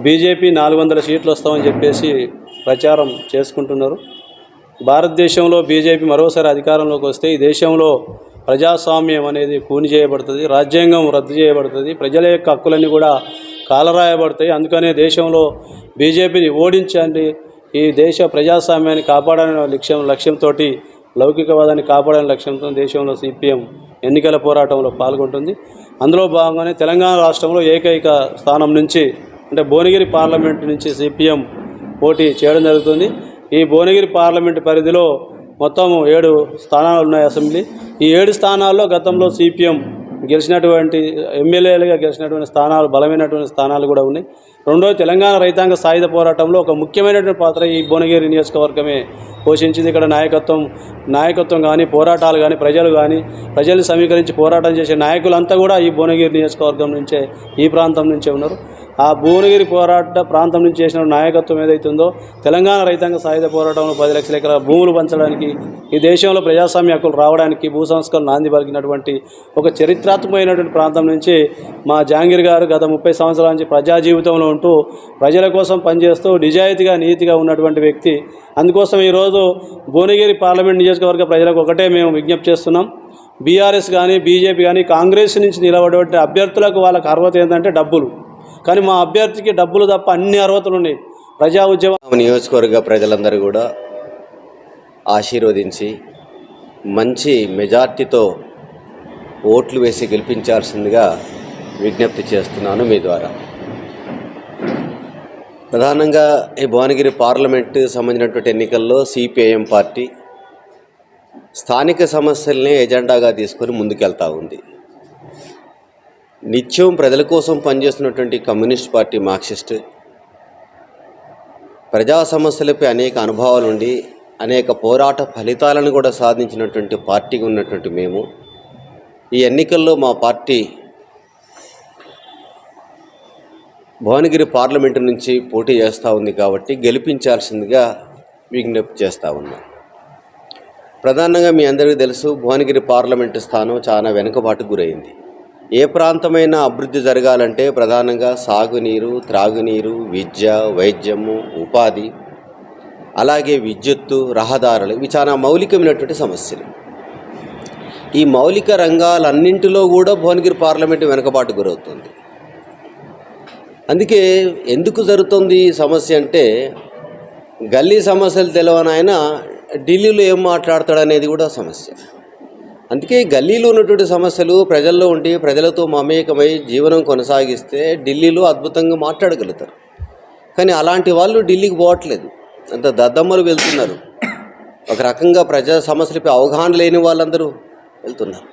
BJP 400 సీట్లు వస్తామని చెప్పేసి ప్రచారం చేసుకుంటున్నారు. భారతదేశంలో బీజేపీ మరోసారి అధికారంలోకి వస్తే ఈ దేశంలో ప్రజాస్వామ్యం అనేది కూని చేయబడుతుంది, రాజ్యాంగం రద్దు చేయబడుతుంది, ప్రజల యొక్క హక్కులన్నీ కూడా కాలరాయబడతాయి. అందుకనే దేశంలో బీజేపీని ఓడించండి, ఈ దేశ ప్రజాస్వామ్యాన్ని కాపాడాలనే లక్ష్యంతో, లౌకికవాదాన్ని కాపాడాలనే లక్ష్యంతో దేశంలో సిపిఎం ఎన్నికల పోరాటంలో పాల్గొంటుంది. అందులో భాగంగానే తెలంగాణ రాష్ట్రంలో ఏకైక స్థానం నుంచి అంటే భువనగిరి పార్లమెంటు నుంచి సిపిఎం పోటీ చేయడం జరుగుతుంది. ఈ భువనగిరి పార్లమెంటు పరిధిలో మొత్తం 7 స్థానాలు ఉన్నాయి అసెంబ్లీ. ఈ 7 స్థానాల్లో గతంలో సిపిఎం గెలిచినటువంటి ఎమ్మెల్యేలుగా గెలిచినటువంటి స్థానాలు, బలమైనటువంటి స్థానాలు కూడా ఉన్నాయి. రెండోది, తెలంగాణ రైతాంగ సాయుధ పోరాటంలో ఒక ముఖ్యమైనటువంటి పాత్ర ఈ భువనగిరి నియోజకవర్గమే పోషించింది. ఇక్కడ నాయకత్వం కానీ, పోరాటాలు కానీ, ప్రజలు సమీకరించి పోరాటం చేసే నాయకులంతా కూడా ఈ భువనగిరి నియోజకవర్గం నుంచే, ఈ ప్రాంతం నుంచే ఉన్నారు. ఆ భువనగిరి పోరాట ప్రాంతం నుంచి చేసిన నాయకత్వం ఏదైతుందో తెలంగాణ రైతాంగ సాయుధ పోరాటంలో 10 లక్షల ఎకరాల భూములు పంచడానికి, ఈ దేశంలో ప్రజాస్వామ్య హక్కులు రావడానికి, భూ సంస్కరణ నాంది పలికినటువంటి ఒక చరిత్రాత్మకమైనటువంటి ప్రాంతం నుంచి మా జహాంగీర్ గారు గత 30 సంవత్సరాల నుంచి ప్రజా జీవితంలో ఉంటూ ప్రజల కోసం పనిచేస్తూ నిజాయితీగా, నీతిగా ఉన్నటువంటి వ్యక్తి. అందుకోసం ఈరోజు భువనగిరి పార్లమెంట్ నియోజకవర్గ ప్రజలకు ఒకటే మేము విజ్ఞప్తి చేస్తున్నాం. బీఆర్ఎస్ కానీ, బీజేపీ కానీ, కాంగ్రెస్ నుంచి నిలబడే అభ్యర్థులకు వాళ్ళకి అర్హత ఏంటంటే డబ్బులు. కానీ మా అభ్యర్థికి డబ్బులు తప్ప అన్ని అర్హతలు ఉన్నాయి. ప్రజా ఉద్యమం నియోజకవర్గ ప్రజలందరూ కూడా ఆశీర్వదించి మంచి మెజార్టీతో ఓట్లు వేసి గెలిపించాల్సిందిగా విజ్ఞప్తి చేస్తున్నాను మీ ద్వారా. ప్రధానంగా ఈ భువనగిరి పార్లమెంటు సంబంధించినటువంటి ఎన్నికల్లో సిపిఐఎం పార్టీ స్థానిక సమస్యల్ని ఎజెండాగా తీసుకొని ముందుకెళ్తూ ఉంది. నిత్యం ప్రజల కోసం పనిచేస్తున్నటువంటి కమ్యూనిస్ట్ పార్టీ మార్క్సిస్ట్ ప్రజా సమస్యలపై అనేక అనుభవాలు ఉండి అనేక పోరాట ఫలితాలను కూడా సాధించినటువంటి పార్టీగా ఉన్నటువంటి మేము ఈ ఎన్నికల్లో మా పార్టీ భువనగిరి పార్లమెంటు నుంచి పోటీ చేస్తూ ఉంది కాబట్టి గెలిపించాల్సిందిగా విజ్ఞప్తి చేస్తూ ఉన్నాం. ప్రధానంగా మీ అందరికీ తెలుసు, భువనగిరి పార్లమెంటు స్థానం చాలా వెనుకబాటుకు గురైంది. ఏ ప్రాంతమైనా అభివృద్ధి జరగాలంటే ప్రధానంగా సాగునీరు, త్రాగునీరు, విద్య, వైద్యము, ఉపాధి, అలాగే విద్యుత్తు, రహదారులు, ఇవి చాలా మౌలికమైనటువంటి సమస్యలు. ఈ మౌలిక రంగాలన్నింటిలో కూడా భువనగిరి పార్లమెంటు వెనుకబాటు గురవుతుంది. అందుకే ఎందుకు జరుగుతుంది ఈ సమస్య అంటే, గల్లీ సమస్యలు తెలవనాయన ఢిల్లీలో ఏం మాట్లాడతాడనేది కూడా సమస్య. అందుకే గల్లీలో ఉన్నటువంటి సమస్యలు ప్రజల్లో ఉండి ప్రజలతో మమేకమై జీవనం కొనసాగిస్తే ఢిల్లీలో అద్భుతంగా మాట్లాడగలుగుతారు. కానీ అలాంటి వాళ్ళు ఢిల్లీకి పోవట్లేదు, అంత దద్దమ్మలు వెళ్తున్నారు. ఒక రకంగా ప్రజా సమస్యలపై అవగాహన లేని వాళ్ళందరూ వెళ్తున్నారు.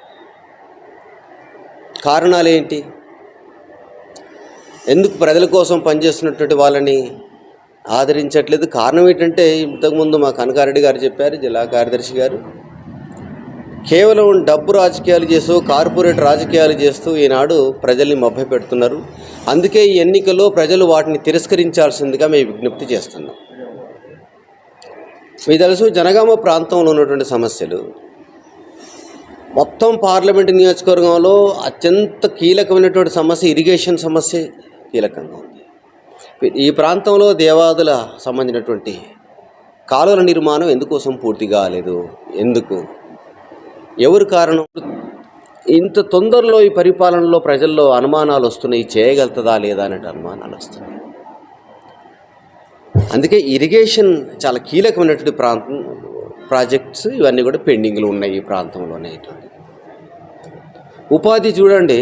కారణాలు ఏంటి? ఎందుకు ప్రజల కోసం పనిచేస్తున్నటువంటి వాళ్ళని ఆదరించట్లేదు? కారణం ఏంటంటే, ఇంతకుముందు మా కనకారెడ్డి గారు చెప్పారు, జిల్లా కార్యదర్శి గారు, కేవలం డబ్బు రాజకీయాలు చేస్తూ, కార్పొరేట్ రాజకీయాలు చేస్తూ ఈనాడు ప్రజల్ని మభ్యపెడుతున్నారు. అందుకే ఈ ఎన్నికల్లో ప్రజలు వాటిని తిరస్కరించాల్సిందిగా మేము విజ్ఞప్తి చేస్తున్నాం. మీకు తెలుసు, జనగామ ప్రాంతంలో ఉన్నటువంటి సమస్యలు మొత్తం పార్లమెంటు నియోజకవర్గంలో అత్యంత కీలకమైనటువంటి సమస్య ఇరిగేషన్ సమస్య కీలకంగా ఉంది. ఈ ప్రాంతంలో దేవాదుల సంబంధించినటువంటి కాలువల నిర్మాణం ఎందుకోసం పూర్తి కాలేదు? ఎందుకు? ఎవరు కారణం? ఇంత తొందరలో ఈ పరిపాలనలో ప్రజల్లో అనుమానాలు వస్తున్నాయి, చేయగలుగుతుందా లేదా అనే అనుమానాలు వస్తున్నాయి. అందుకే ఇరిగేషన్ చాలా కీలకమైనటువంటి ప్రాజెక్ట్స్ ఇవన్నీ కూడా పెండింగ్లు ఉన్నాయి ఈ ప్రాంతంలోనే. ఉపాధి చూడండి,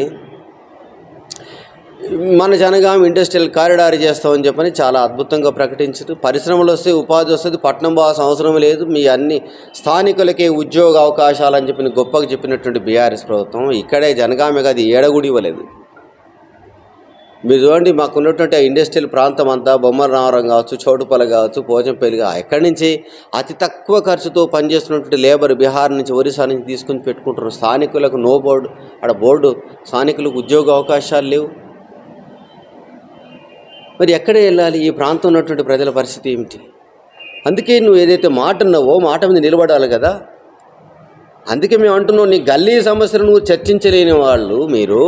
మన జనగాం ఇండస్ట్రియల్ కారిడార్ చేస్తామని చెప్పని చాలా అద్భుతంగా ప్రకటించారు. పరిశ్రమలు వస్తే ఉపాధి వస్తుంది, పట్టణం పోవాల్సిన అవసరం లేదు, మీ అన్ని స్థానికులకే ఉద్యోగ అవకాశాలు అని చెప్పిన గొప్పగా చెప్పినటువంటి బీఆర్ఎస్ ప్రభుత్వం ఇక్కడే జనగామే కాదు, ఏడగుడి ఇవ్వలేదు. మీరు చూడండి, మాకున్నటువంటి ఇండస్ట్రియల్ ప్రాంతం అంతా బొమ్మల రామవరం కావచ్చు, చౌటుపల్లి కావచ్చు, పోచంపల్లి ఎక్కడి నుంచి అతి తక్కువ ఖర్చుతో పనిచేస్తున్నటువంటి లేబర్ బీహార్ నుంచి, ఒరిస్సా నుంచి తీసుకుని పెట్టుకుంటున్నారు. స్థానికులకు నో బోర్డు, అక్కడ బోర్డు, స్థానికులకు ఉద్యోగ అవకాశాలు లేవు. మరి ఎక్కడే వెళ్ళాలి? ఈ ప్రాంతం ఉన్నటువంటి ప్రజల పరిస్థితి ఏమిటి? అందుకే నువ్వు ఏదైతే మాట అన్నావో మాట మీద నిలబడాలి కదా. అందుకే మేము అంటున్నాం, నీ గల్లీ సమస్యలు నువ్వు చర్చించలేని వాళ్ళు మీరు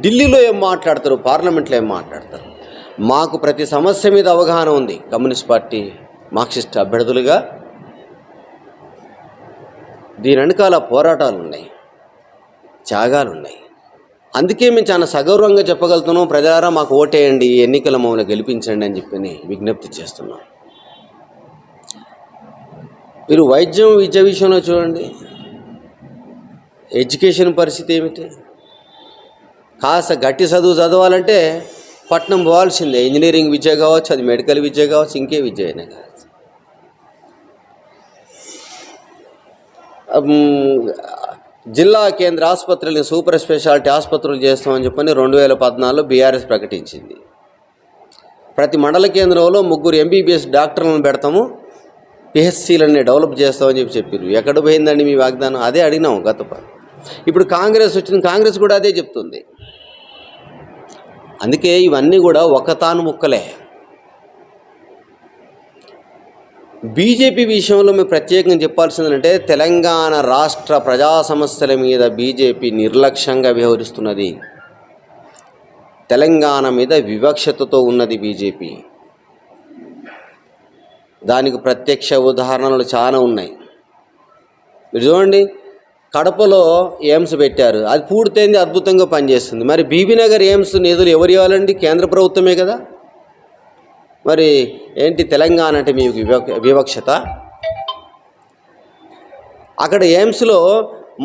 ఢిల్లీలో ఏం మాట్లాడతారు, పార్లమెంట్లో ఏం మాట్లాడతారు? మాకు ప్రతి సమస్య మీద అవగాహన ఉంది. కమ్యూనిస్ట్ పార్టీ మార్క్సిస్ట్ అభ్యర్థులుగా దీని వెనకాల పోరాటాలు ఉన్నాయి, త్యాగాలు ఉన్నాయి. అందుకే మేము చాలా సగౌరవంగా చెప్పగలుగుతున్నాం, ప్రజలారా మాకు ఓటేయండి, ఎన్నికల మమ్మల్ని గెలిపించండి అని చెప్పి విజ్ఞప్తి చేస్తున్నాం. మీరు వైద్యం విద్య విషయంలో చూడండి, ఎడ్యుకేషన్ పరిస్థితి ఏమిటి? కాస్త గట్టి చదవాలంటే పట్నం పోవాల్సిందే. ఇంజనీరింగ్ విద్య కావచ్చు, అది మెడికల్ విద్య కావచ్చు, ఇంకే విద్య అయినా కావచ్చు. జిల్లా కేంద్ర ఆసుపత్రులని సూపర్ స్పెషాలిటీ ఆసుపత్రులు చేస్తామని చెప్పని 2014లో బీఆర్ఎస్ ప్రకటించింది. ప్రతి మండల కేంద్రంలో 3 MBBS డాక్టర్లను పెడతాము, పిహెచ్సిలన్నీ డెవలప్ చేస్తామని చెప్పారు. ఎక్కడ పోయిందండి మీ వాగ్దానం? అదే అడిగినాము ఇప్పుడు కాంగ్రెస్ వచ్చింది, కాంగ్రెస్ కూడా అదే చెప్తుంది. అందుకే ఇవన్నీ కూడా ఒకతాను ముక్కలే. బీజేపీ విషయంలో మేము ప్రత్యేకంగా చెప్పాల్సిందంటే, తెలంగాణ రాష్ట్ర ప్రజా సమస్యల మీద బీజేపీ నిర్లక్ష్యంగా వ్యవహరిస్తున్నది. తెలంగాణ మీద వివక్షతతో ఉన్నది బీజేపీ. దానికి ప్రత్యక్ష ఉదాహరణలు చాలా ఉన్నాయి. మీరు చూడండి, కడపలో ఎయిమ్స్ పెట్టారు, అది పూర్తయింది, అద్భుతంగా పనిచేస్తుంది. మరి బీబీనగర్ ఎయిమ్స్ నిధులు ఎవరు ఇవ్వాలండి? కేంద్ర ప్రభుత్వమే కదా. మరి ఏంటి తెలంగాణ అంటే మీకు వివక్షత? అక్కడ ఎయిమ్స్లో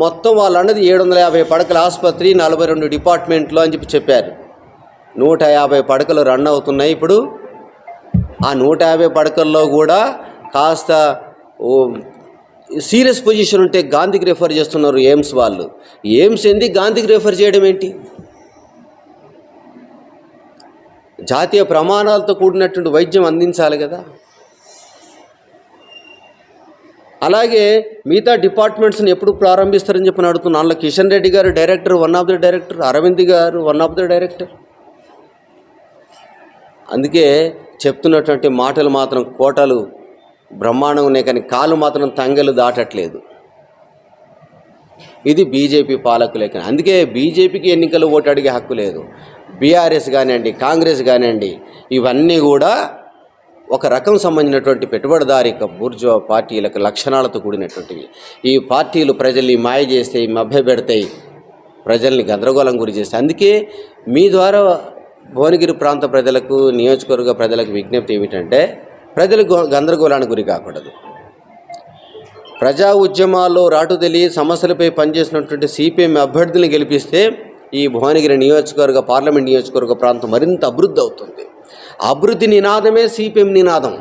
మొత్తం వాళ్ళు అన్నది 750 పడకల ఆసుపత్రి, 42 డిపార్ట్మెంట్లు అని చెప్పారు. 150 పడకలు రన్ అవుతున్నాయి. ఇప్పుడు ఆ 150 పడకల్లో కూడా కాస్త సీరియస్ పొజిషన్ ఉంటే గాంధీకి రెఫర్ చేస్తున్నారు ఎయిమ్స్ వాళ్ళు. ఎయిమ్స్ ఏంది, గాంధీకి రెఫర్ చేయడం ఏంటి? జాతీయ ప్రమాణాలతో కూడినటువంటి వైద్యం అందించాలి కదా. అలాగే మిగతా డిపార్ట్మెంట్స్ని ఎప్పుడు ప్రారంభిస్తారని చెప్పి అడుగుతున్నాను. అందులో కిషన్ రెడ్డి గారు director, one of the director, Arvind గారు వన్ ఆఫ్ ద డైరెక్టర్. అందుకే చెప్తున్నటువంటి మాటలు మాత్రం కోటలు బ్రహ్మాండం ఉన్నాయి, కానీ కాలు మాత్రం తంగలు దాటట్లేదు. ఇది బీజేపీ పాలకులే. కానీ అందుకే బీజేపీకి ఎన్నికలు ఓటు అడిగే హక్కు లేదు. బీఆర్ఎస్ కానివ్వండి, కాంగ్రెస్ కానివ్వండి, ఇవన్నీ కూడా ఒక రకం సంబంధించినటువంటి పెట్టుబడిదారీ బూర్జువా పార్టీలకు లక్షణాలతో కూడినటువంటివి. ఈ పార్టీలు ప్రజల్ని మాయ చేస్తాయి, మభ్యపెడతాయి, ప్రజల్ని గందరగోళం గురి చేస్తాయి. అందుకే మీ ద్వారా భువనగిరి ప్రాంత ప్రజలకు, నియోజకవర్గ ప్రజలకు విజ్ఞప్తి ఏమిటంటే, ప్రజలు గందరగోళానికి గురి కాకూడదు. ప్రజా ఉద్యమాల్లో రాటుదలి సమస్యలపై పనిచేసినటువంటి సిపిఎం అభ్యర్థులను గెలిపిస్తే ఈ భువనగిరి నియోజకవర్గ, పార్లమెంట్ నియోజకవర్గ ప్రాంతం మరింత అభివృద్ధి అవుతుంది. అభివృద్ధి నినాదమే సిపిఎం నినాదం.